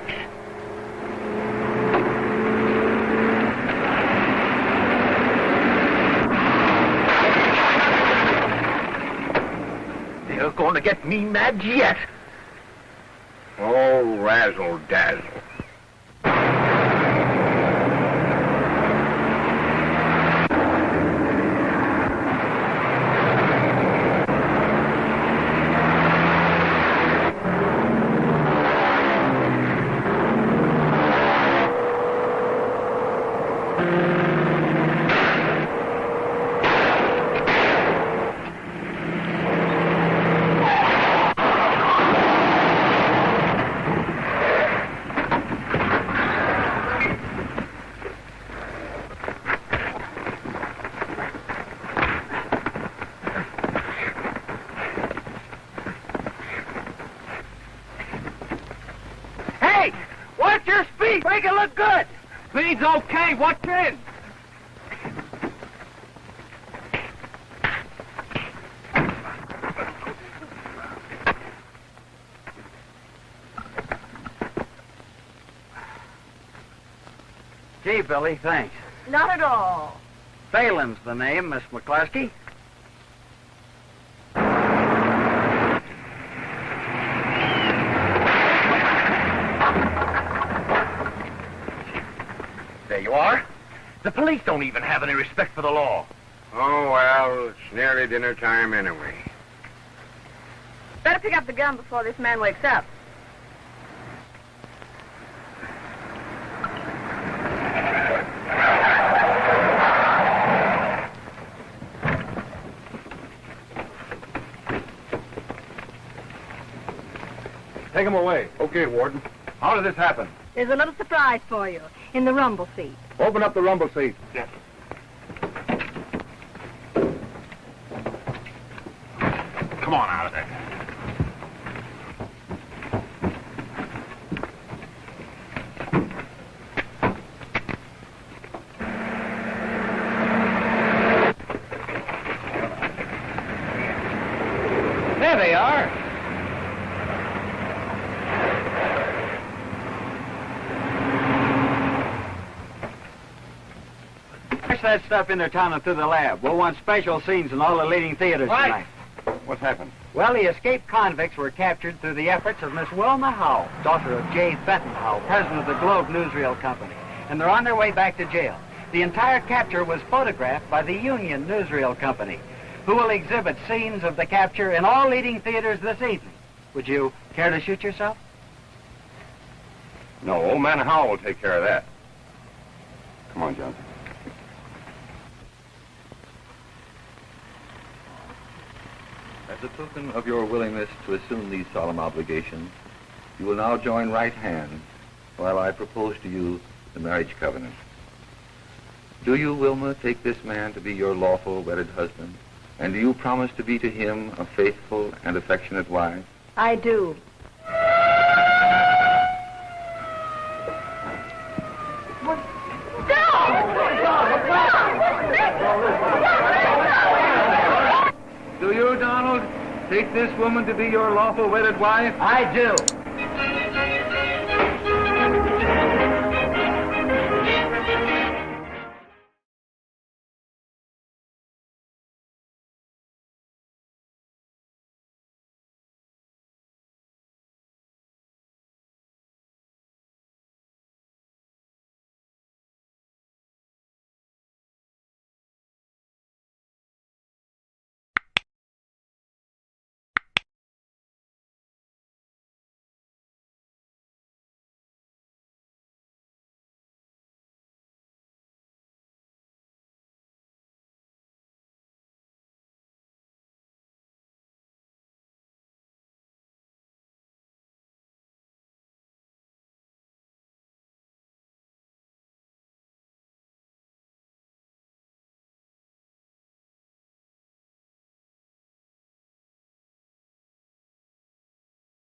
They're going to get me mad yet. Oh, razzle-dazzle. Make it look good. Speed's okay. Watch in. Gee, Billy, thanks. Not at all. Phelan's the name, Miss McCluskey. There you are. The police don't even have any respect for the law. Oh, well, it's nearly dinner time anyway. Better pick up the gun before this man wakes up. Take him away. Okay, Warden. How did this happen? There's a little surprise for you in the rumble seat. Open up the rumble seat. Yes. on out of there. There they are. Push that stuff in their town and through the lab. We'll want special scenes in all the leading theaters tonight. What's happened? Well, the escaped convicts were captured through the efforts of Miss Wilma Howell, daughter of J. Fenton Howell, president of the Globe Newsreel Company. And they're on their way back to jail. The entire capture was photographed by the Union Newsreel Company, who will exhibit scenes of the capture in all leading theaters this evening. Would you care to shoot yourself? No, old man Howell will take care of that. Come on, Johnson. As a token of your willingness to assume these solemn obligations, you will now join right hand while I propose to you the marriage covenant. Do you, Wilma, take this man to be your lawful wedded husband? And do you promise to be to him a faithful and affectionate wife? I do. Do you, Donald, take this woman to be your lawful wedded wife? I do.